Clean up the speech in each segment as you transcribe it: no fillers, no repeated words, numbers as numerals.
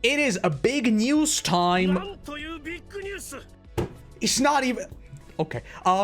It is a big news time. It's not even... Okay.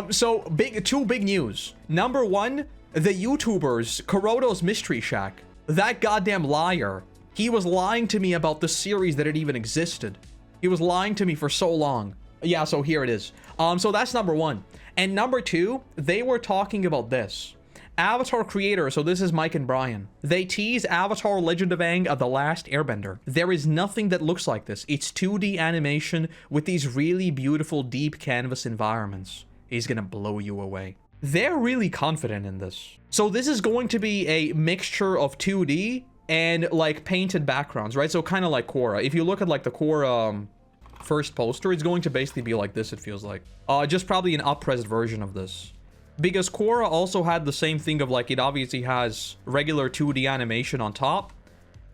So, two big news. Number one, the YouTubers, Koroto's Mystery Shack. That goddamn liar. He was lying to me about the series that it even existed. He was lying to me for so long. Yeah, so here it is. So that's number one. And number two, they were talking about this. Avatar creator, so this is Mike and Brian. They tease Avatar Legend of Aang, The Last Airbender. There is nothing that looks like this. It's 2D animation with these really beautiful deep canvas environments. He's gonna blow you away. They're really confident in this. So this is going to be a mixture of 2D and like painted backgrounds, right? So kind of like Korra. If you look at like the Korra first poster, it's going to basically be like this, it feels like. Just probably an up-res version of this. Because Korra also had the same thing of like, it obviously has regular 2D animation on top,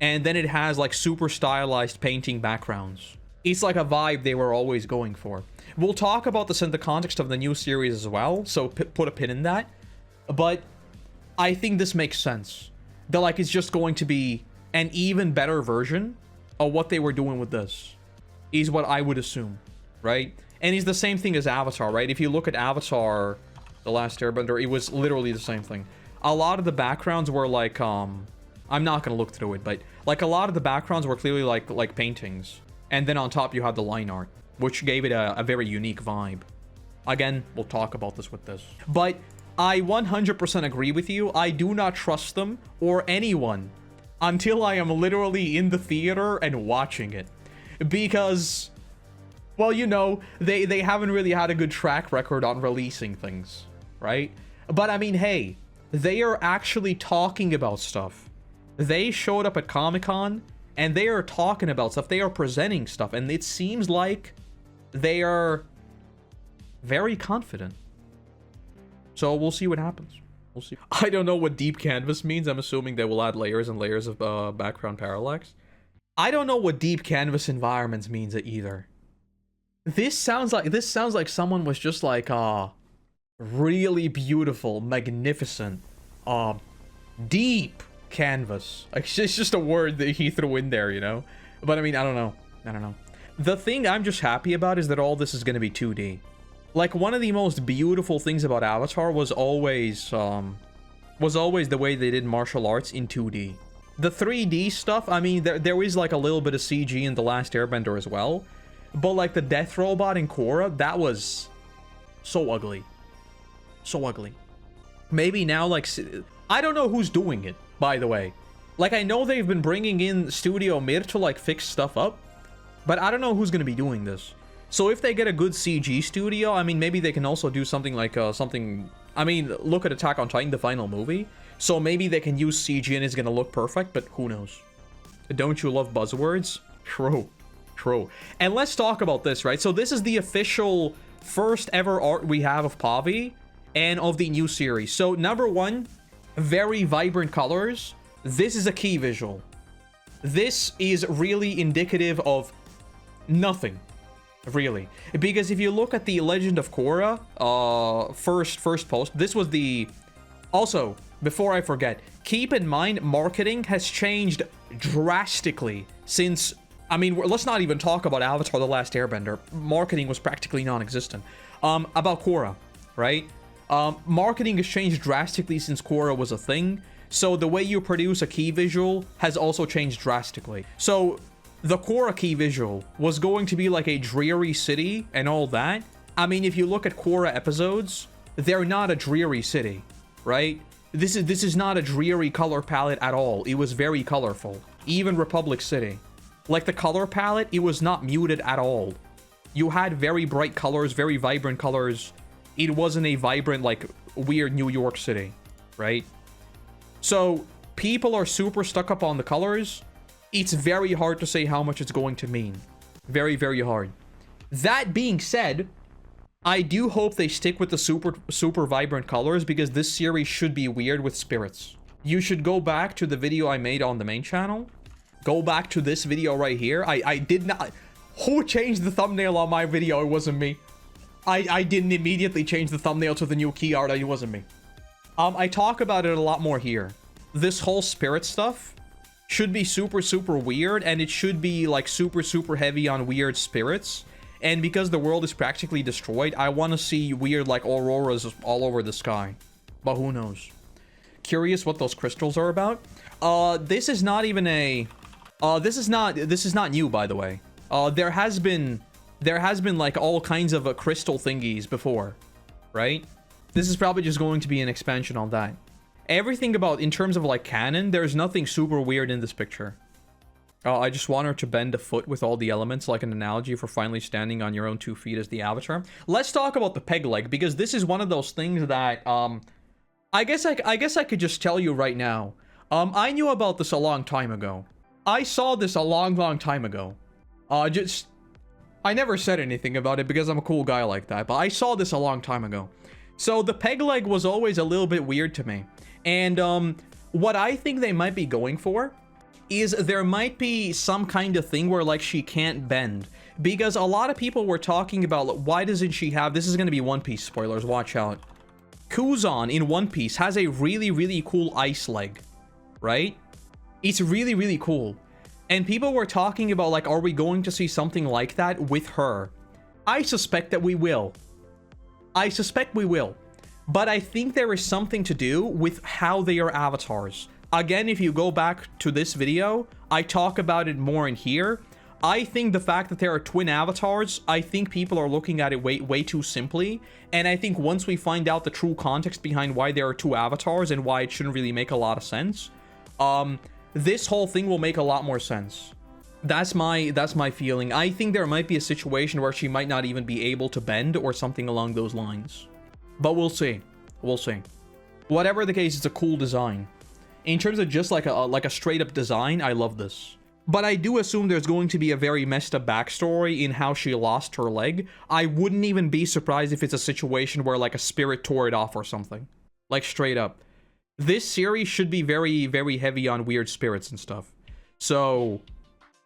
and then it has like super stylized painting backgrounds. It's like a vibe they were always going for. We'll talk about this in the context of the new series as well, so put a pin in that. But I think this makes sense. That like it's just going to be an even better version of what they were doing with this. Is what I would assume, right? And it's the same thing as Avatar, right? If you look at Avatar The Last Airbender, it was literally the same thing. A lot of the backgrounds were like, I'm not gonna look through it, but like a lot of the backgrounds were clearly like paintings. And then on top you had the line art, which gave it a very unique vibe. Again, we'll talk about this with this. But I 100% agree with you. I do not trust them or anyone until I am literally in the theater and watching it. Because, well, you know, they haven't really had a good track record on releasing things, right? But I mean, hey, they are actually talking about stuff. They showed up at Comic-Con and they are talking about stuff. They are presenting stuff, and it seems like they are very confident. So we'll see what happens. We'll see. I don't know what deep canvas means. I'm assuming they will add layers and layers of background parallax. I don't know what deep canvas environments means either. This sounds like someone was just like really beautiful, magnificent, deep canvas. Like, it's just a word that he threw in there, you know? But I mean, I don't know. The thing I'm just happy about is that all this is going to be 2D. Like, one of the most beautiful things about Avatar was always the way they did martial arts in 2D. The 3D stuff, I mean, there is like a little bit of CG in The Last Airbender as well. But like the death robot in Korra, that was so ugly. So ugly. Maybe now, like, I don't know who's doing it, by the way. Like, I know they've been bringing in Studio Mir to like fix stuff up, but I don't know who's gonna be doing this. So if they get a good CG studio, I mean, maybe they can also do something like I mean, look at Attack on Titan, the final movie. So maybe they can use CG and it's gonna look perfect, but who knows? Don't you love buzzwords? True. And let's talk about this, right? So this is the official first ever art we have of Pavi and of the new series. So number one, very vibrant colors. This is a key visual. This is really indicative of nothing, really. Because if you look at the Legend of Korra first post, this was the... Also, before I forget, keep in mind marketing has changed drastically since... I mean, let's not even talk about Avatar The Last Airbender. Marketing was practically non-existent. About Korra, right? Marketing has changed drastically since Korra was a thing. So the way you produce a key visual has also changed drastically. So the Korra key visual was going to be like a dreary city and all that. I mean, if you look at Korra episodes, they're not a dreary city, right? This is not a dreary color palette at all. It was very colorful. Even Republic City. Like, the color palette, it was not muted at all. You had very bright colors, very vibrant colors. It wasn't a vibrant, like, weird New York City, right? So, people are super stuck up on the colors. It's very hard to say how much it's going to mean. Very, very hard. That being said, I do hope they stick with the super vibrant colors, because this series should be weird with spirits. You should go back to the video I made on the main channel. Go back to this video right here. I did not... Who changed the thumbnail on my video? It wasn't me. I didn't immediately change the thumbnail to the new key art. It wasn't me. I talk about it a lot more here. This whole spirit stuff should be super, super weird, and it should be like super, super heavy on weird spirits. And because the world is practically destroyed, I want to see weird like auroras all over the sky. But who knows? Curious what those crystals are about. This is not even a this is not new, by the way. There has been like all kinds of crystal thingies before, right? This is probably just going to be an expansion on that. Everything about, in terms of like canon, there's nothing super weird in this picture. I just want her to bend a foot with all the elements, like an analogy for finally standing on your own 2 feet as the avatar. Let's talk about the peg leg, because this is one of those things that I guess I could just tell you right now. I knew about this a long time ago. I saw this a long time ago. I never said anything about it because I'm a cool guy like that, but I saw this a long time ago. So the peg leg was always a little bit weird to me. And what I think they might be going for is there might be some kind of thing where like she can't bend. Because a lot of people were talking about, like, why doesn't she have, this is going to be One Piece spoilers, watch out. Kuzan in One Piece has a really cool ice leg, right? It's really cool. And people were talking about, like, are we going to see something like that with her? I suspect that we will. I suspect we will. But I think there is something to do with how they are avatars. Again, if you go back to this video, I talk about it more in here. I think the fact that there are twin avatars, I think people are looking at it way too simply. And I think once we find out the true context behind why there are 2 avatars and why it shouldn't really make a lot of sense, this whole thing will make a lot more sense. That's my feeling. I think there might be a situation where she might not even be able to bend or something along those lines. But we'll see. We'll see. Whatever the case, it's a cool design. In terms of just like a straight up design, I love this. But I do assume there's going to be a very messed up backstory in how she lost her leg. I wouldn't even be surprised if it's a situation where like a spirit tore it off or something. Like straight up. This series should be very heavy on weird spirits and stuff. So,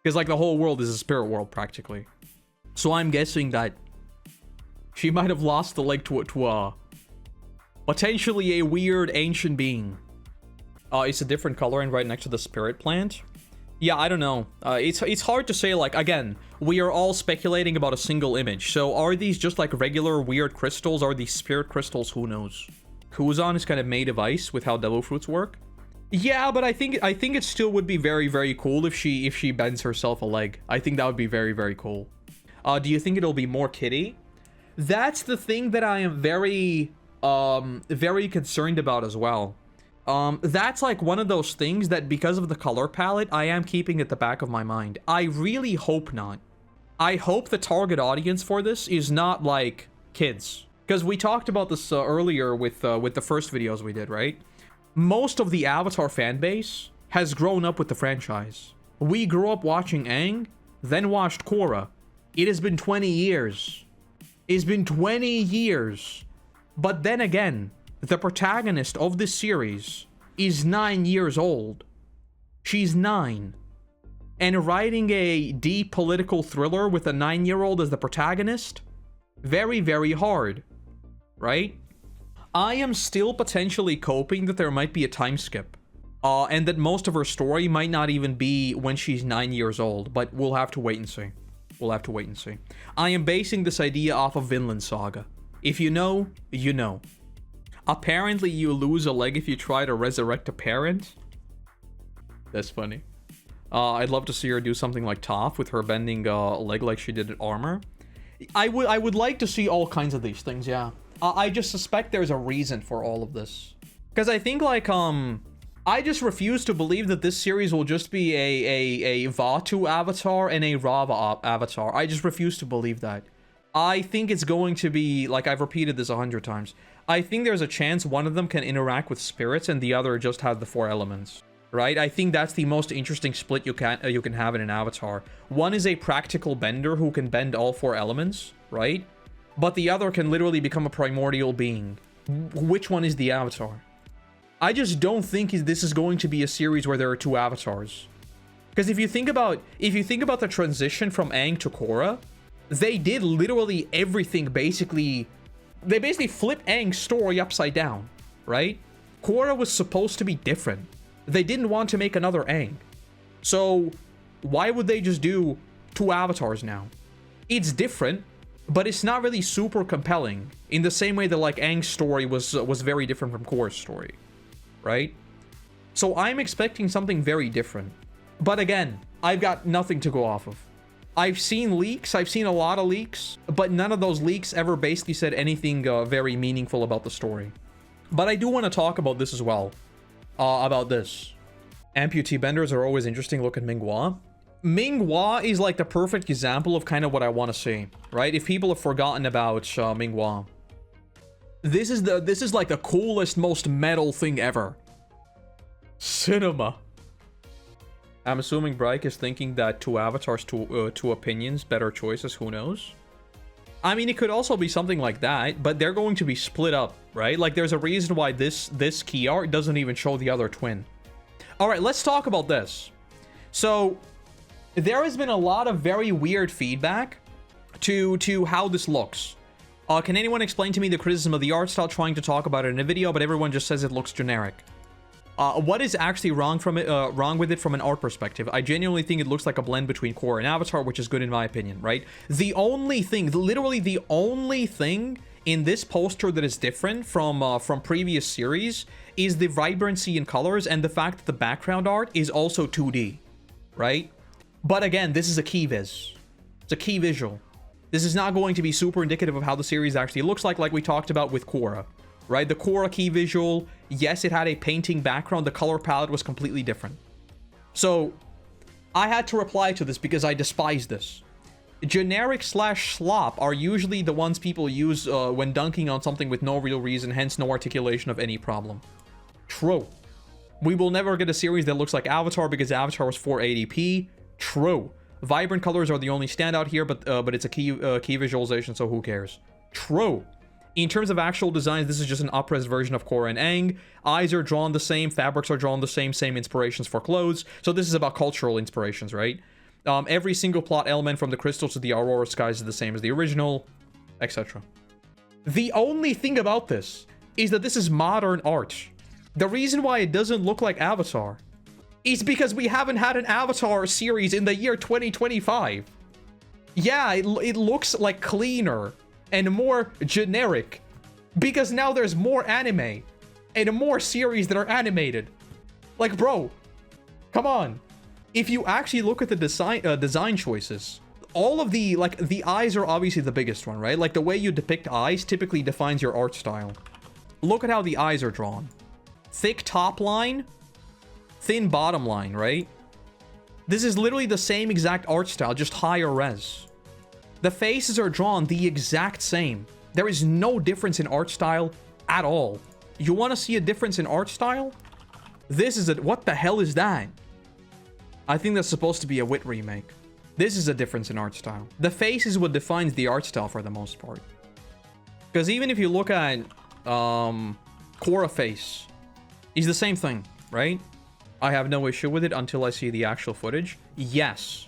because like the whole world is a spirit world practically. So I'm guessing that she might have lost the leg to a potentially a weird ancient being. It's a different color and right next to the spirit plant. Yeah, I don't know. It's hard to say, like, again, we are all speculating about a single image. So are these just like regular weird crystals? Are these spirit crystals? Who knows? Kuzan is kind of made of ice with how devil fruits work. Yeah, but I think it still would be very cool if she bends herself a leg. I think that would be very cool. Do you think it'll be more kitty? That's the thing that I am very concerned about as well. That's like one of those things that because of the color palette, I am keeping at the back of my mind. I really hope not. I hope the target audience for this is not like kids. Because we talked about this earlier with the first videos we did, right? Most of the Avatar fan base has grown up with the franchise. We grew up watching Aang, then watched Korra. It has been 20 years. It's been 20 years. But then again, the protagonist of this series is 9 years old. She's 9. And writing a deep political thriller with a 9-year-old as the protagonist? Very hard. Right? I am still potentially coping that there might be a time skip. And that most of her story might not even be when she's 9 years old. But we'll have to wait and see. We'll have to wait and see. I am basing this idea off of Vinland Saga. If you know, you know. Apparently you lose a leg if you try to resurrect a parent. That's funny. I'd love to see her do something like Toph with her bending a leg like she did at Armor. I would like to see all kinds of these things, yeah. I just suspect there's a reason for all of this. Because I think like, I just refuse to believe that this series will just be a Vaatu avatar and a Rava avatar. I just refuse to believe that. I think it's going to be, like I've repeated this 100 times, I think there's a chance one of them can interact with spirits and the other just has the 4 elements, right? I think that's the most interesting split you can have in an avatar. One is a practical bender who can bend all 4 elements, right? But the other can literally become a primordial being. Which one is the avatar? I just don't think this is going to be a series where there are 2 avatars. Because if you think about the transition from Aang to Korra, they did literally everything basically. They basically flipped Aang's story upside down, right? Korra was supposed to be different. They didn't want to make another Aang. So why would they just do 2 avatars now? It's different, but it's not really super compelling in the same way that like Aang's story was very different from Korra's story, right? So I'm expecting something very different. But again, I've got nothing to go off of. I've seen leaks, I've seen a lot of leaks, but none of those leaks ever basically said anything very meaningful about the story. But I do want to talk about this as well. About this. Amputee benders are always interesting. Look at Minghua. Minghua is like the perfect example of kind of what I want to see, right? If people have forgotten about Minghua. This is like the coolest, most metal thing ever. Cinema. I'm assuming Bryke is thinking that 2 avatars, 2 opinions, better choices, who knows? I mean, it could also be something like that, but they're going to be split up, right? Like, there's a reason why this key art doesn't even show the other twin. All right, let's talk about this. So, there has been a lot of very weird feedback to how this looks. Can anyone explain to me the criticism of the art style? Trying to talk about it in a video, but everyone just says it looks generic. What is actually wrong with it from an art perspective? I genuinely think it looks like a blend between Korra and Avatar, which is good in my opinion, right? The only thing, literally the only thing in this poster that is different from previous series is the vibrancy in colors and the fact that the background art is also 2D, right? But again, this is a Keyvis. It's a key visual. This is not going to be super indicative of how the series actually looks like we talked about with Korra. Right, the Korra key visual, yes, it had a painting background. The color palette was completely different. So, I had to reply to this because I despise this. Generic / slop are usually the ones people use when dunking on something with no real reason, hence no articulation of any problem. True. We will never get a series that looks like Avatar because Avatar was 480p. True. Vibrant colors are the only standout here, but it's a key visualization, so who cares? True. In terms of actual designs, this is just an up-res version of Korra and Aang. Eyes are drawn the same, fabrics are drawn the same inspirations for clothes. So this is about cultural inspirations, right? Every single plot element from the crystals to the Aurora skies is the same as the original, etc. The only thing about this is that this is modern art. The reason why it doesn't look like Avatar is because we haven't had an Avatar series in the year 2025. Yeah, it looks like cleaner and more generic because now there's more anime and more series that are animated. Like, bro, come on. If you actually look at the design choices, all of the eyes are obviously the biggest one, right? Like, the way you depict eyes typically defines your art style. Look at how the eyes are drawn. Thick top line, thin bottom line, right? This is literally the same exact art style, just higher res. The faces are drawn the exact same. There is no difference in art style at all. You want to see a difference in art style? This is what the hell is that? I think that's supposed to be a Wit remake. This is a difference in art style. The face is what defines the art style for the most part. Because even if you look at Korra face, he's the same thing, right? I have no issue with it until I see the actual footage. Yes.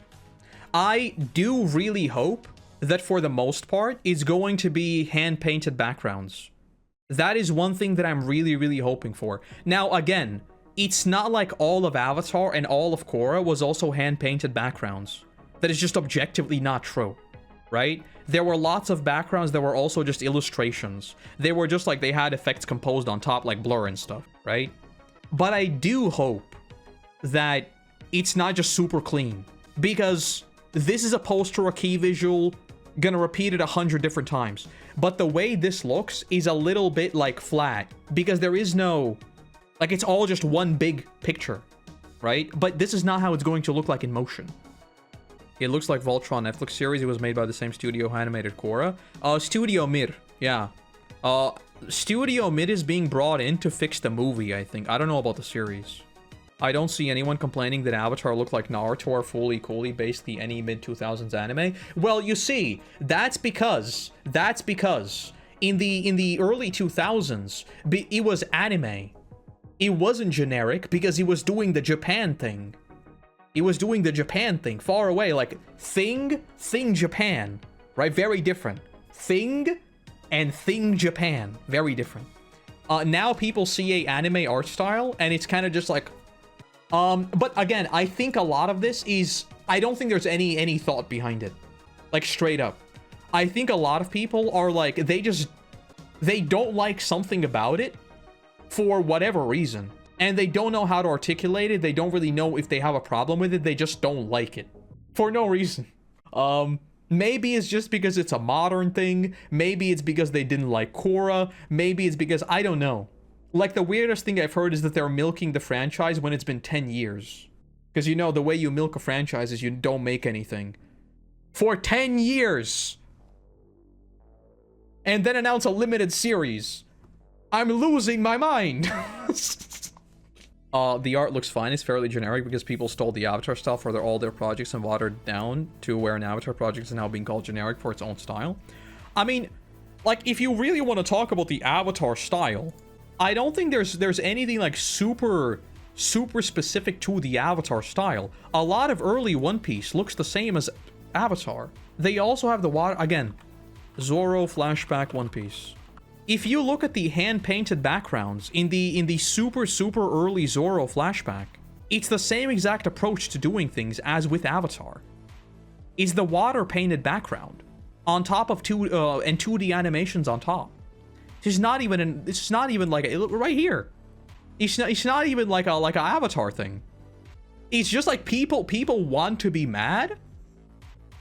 I do really hope that for the most part, it's going to be hand-painted backgrounds. That is one thing that I'm really, really hoping for. Now, again, it's not like all of Avatar and all of Korra was also hand-painted backgrounds. That is just objectively not true, right? There were lots of backgrounds that were also just illustrations. They were just like they had effects composed on top, like blur and stuff, right? But I do hope that it's not just super clean, because this is a poster, a key visual, gonna repeat it 100 different times. But the way this looks is a little bit like flat, because there is no, like, it's all just one big picture, right? But this is not how it's going to look like in motion. It looks like Voltron Netflix series. It was made by the same studio who animated Korra. Studio Mir, yeah. Studio Mid is being brought in to fix the movie, I think. I don't know about the series. I don't see anyone complaining that Avatar looked like Naruto or Fooly Cooly, basically any mid-2000s anime. Well, you see, that's because in the early 2000s, it was anime. It wasn't generic because he was doing the Japan thing. He was doing the Japan thing, far away, like Thing Japan, right? Very different. Thing and Thing Japan, very different. Now people see a anime art style and it's kind of just like, But again, I think a lot of this is, I don't think there's any thought behind it. Like, straight up. I think a lot of people are like, they don't like something about it for whatever reason. And they don't know how to articulate it. They don't really know if they have a problem with it. They just don't like it. For no reason. Maybe it's just because it's a modern thing. Maybe it's because they didn't like Korra. Maybe it's because, I don't know. Like, the weirdest thing I've heard is that they're milking the franchise when it's been 10 years. Because, you know, the way you milk a franchise is you don't make anything. For 10 years! And then announce a limited series. I'm losing my mind! The art looks fine. It's fairly generic because people stole the Avatar style for all their projects and watered down to where an Avatar project is now being called generic for its own style. I mean, like, if you really want to talk about the Avatar style, I don't think there's anything like super specific to the Avatar style. A lot of early One Piece looks the same as Avatar. They also have the water, again, Zoro flashback One Piece. If you look at the hand-painted backgrounds in the super early Zoro flashback, it's the same exact approach to doing things as with Avatar. It's the water-painted background on top of 2D animations on top. It's not even like right here. It's not even like a Avatar thing. It's just like people want to be mad,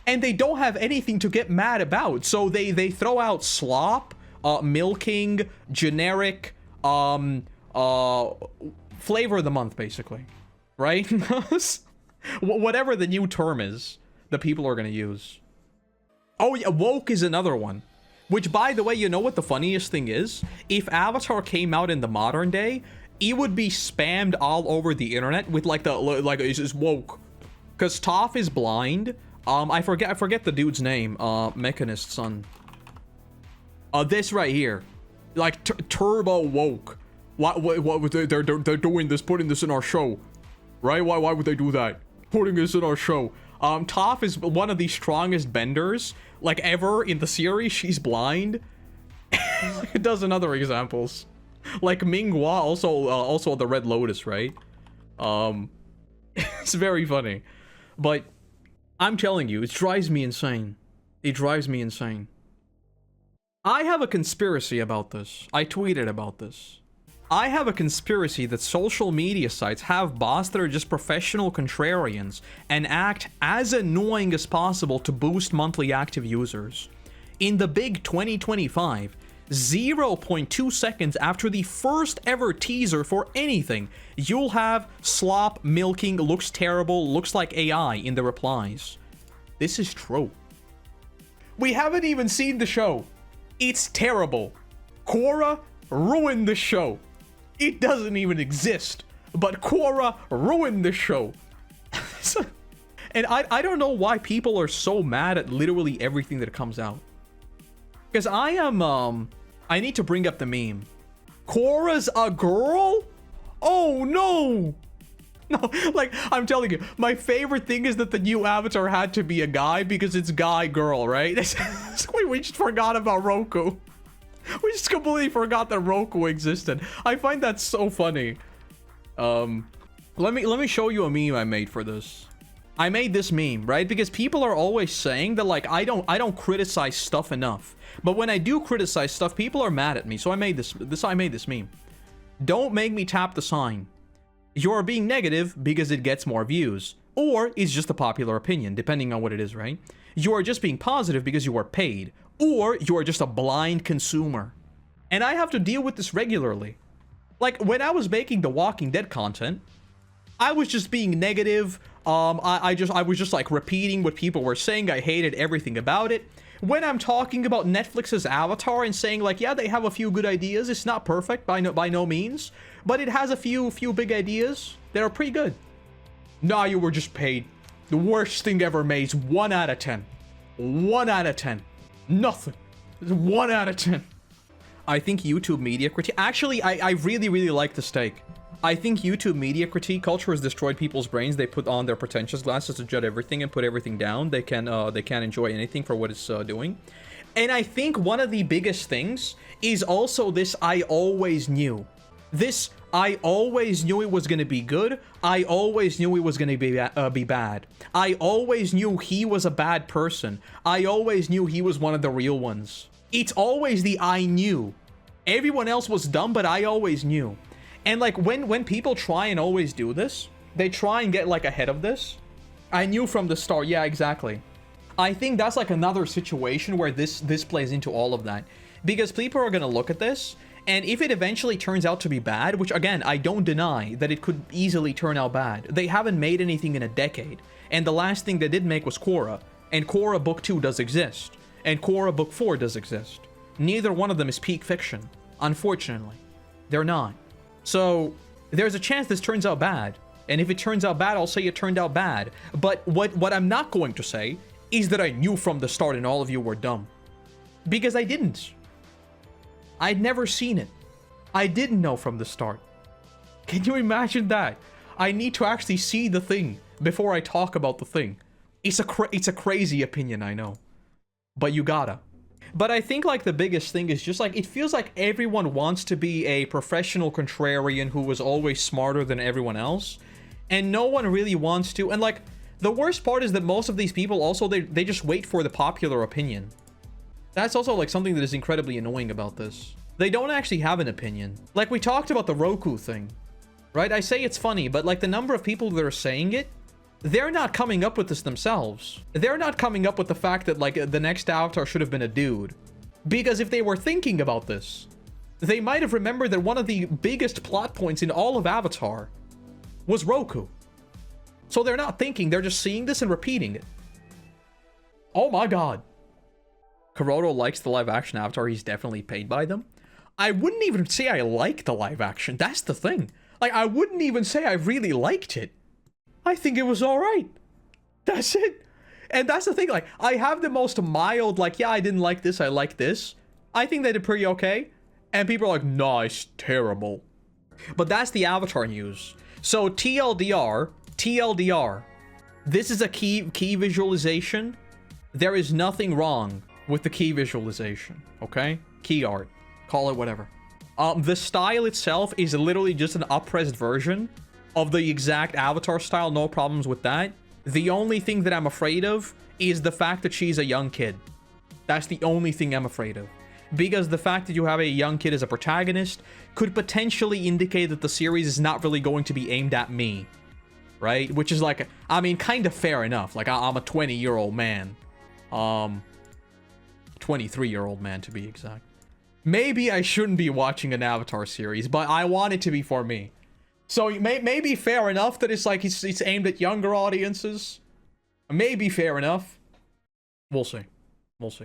and they don't have anything to get mad about, so they throw out slop, milking, generic, flavor of the month, basically, right? Whatever the new term is that people are gonna use. Oh yeah, woke is another one. Which, by the way, you know what the funniest thing is? If Avatar came out in the modern day, it would be spammed all over the internet with like it's just woke, because Toph is blind. I forget the dude's name. Mechanist son. This right here, like turbo woke. What they're doing this, putting this in our show, right? Why would they do that? Putting this in our show. Toph is one of the strongest benders like ever in the series. She's blind. A dozen other examples, like Minghua, also the Red Lotus, right? It's very funny, but I'm telling you, it drives me insane. It drives me insane. I have a conspiracy about this. I tweeted about this. I have a conspiracy that social media sites have bots that are just professional contrarians and act as annoying as possible to boost monthly active users. In the big 2025, 0.2 seconds after the first ever teaser for anything, you'll have slop, milking, looks terrible, looks like AI in the replies. This is true. We haven't even seen the show. It's terrible. Korra ruined the show. It doesn't even exist, but Korra ruined the show. And I don't know why people are so mad at literally everything that comes out. Because I need to bring up the meme. Korra's a girl? Oh no! No, like, I'm telling you, my favorite thing is that the new Avatar had to be a guy because it's guy-girl, right? We just forgot about Roku. We just completely forgot that Roku existed. I find that so funny. Let me show you a meme I made for this. I made this meme, right? Because people are always saying that, like, I don't criticize stuff enough. But when I do criticize stuff, people are mad at me. So I made this meme. Don't make me tap the sign. You're being negative because it gets more views. Or it's just a popular opinion, depending on what it is, right? You are just being positive because you are paid. Or you are just a blind consumer. And I have to deal with this regularly. Like, when I was making the Walking Dead content, I was just being negative. I was just like repeating what people were saying. I hated everything about it. When I'm talking about Netflix's Avatar and saying, like, yeah, they have a few good ideas. It's not perfect by no means, but it has a few big ideas that are pretty good. Nah, you were just paid. The worst thing ever made. 1 out of 10. 1 out of 10. Nothing. 1 out of 10. I think YouTube media critique. Actually, I really like this take. I think YouTube media critique culture has destroyed people's brains. They put on their pretentious glasses to judge everything and put everything down. They can't enjoy anything for what it's doing. And I think one of the biggest things is also this I always knew. This I always knew it was gonna be good. I always knew it was gonna be bad. I always knew he was a bad person. I always knew he was one of the real ones. It's always the I knew. Everyone else was dumb, but I always knew. And like when people try and always do this, they try and get like ahead of this. I knew from the start. Yeah, exactly. I think that's like another situation where this plays into all of that, because people are gonna look at this, and if it eventually turns out to be bad, which again I don't deny that it could easily turn out bad. They haven't made anything in a decade, and the last thing they did make was Korra, and Korra Book 2 does exist, and Korra Book 4 does exist. Neither one of them is peak fiction, unfortunately. They're not. So there's a chance this turns out bad, and if it turns out bad, I'll say it turned out bad. But what I'm not going to say is that I knew from the start and all of you were dumb. Because I didn't. I'd never seen it. I didn't know from the start. Can you imagine that? I need to actually see the thing before I talk about the thing. It's a crazy opinion, I know. But you gotta. But I think like the biggest thing is just like, it feels like everyone wants to be a professional contrarian who was always smarter than everyone else. And no one really wants to. And like, the worst part is that most of these people also, they just wait for the popular opinion. That's also like something that is incredibly annoying about this. They don't actually have an opinion. Like we talked about the Roku thing, right? I say it's funny, but like the number of people that are saying it, they're not coming up with this themselves. They're not coming up with the fact that like the next Avatar should have been a dude. Because if they were thinking about this, they might have remembered that one of the biggest plot points in all of Avatar was Roku. So they're not thinking, they're just seeing this and repeating it. Oh my god. Koroto likes the live action Avatar, he's definitely paid by them. I wouldn't even say I like the live action, that's the thing. Like, I wouldn't even say I really liked it. I think it was alright. That's it. And that's the thing, like, I have the most mild, like, yeah, I didn't like this, I like this. I think they did pretty okay. And people are like, nah, it's terrible. But that's the Avatar news. So TLDR, this is a key visualization. There is nothing wrong with the key visualization, okay? Key art, call it whatever. The style itself is literally just an up-pressed version of the exact Avatar style, no problems with that. The only thing that I'm afraid of is the fact that she's a young kid. That's the only thing I'm afraid of. Because the fact that you have a young kid as a protagonist could potentially indicate that the series is not really going to be aimed at me. Right? Which is like, I mean, kind of fair enough. Like, I'm a 20-year-old man. 23-year-old man, to be exact. Maybe I shouldn't be watching an Avatar series, but I want it to be for me. So, maybe fair enough that it's like, it's aimed at younger audiences. Maybe fair enough. We'll see. We'll see.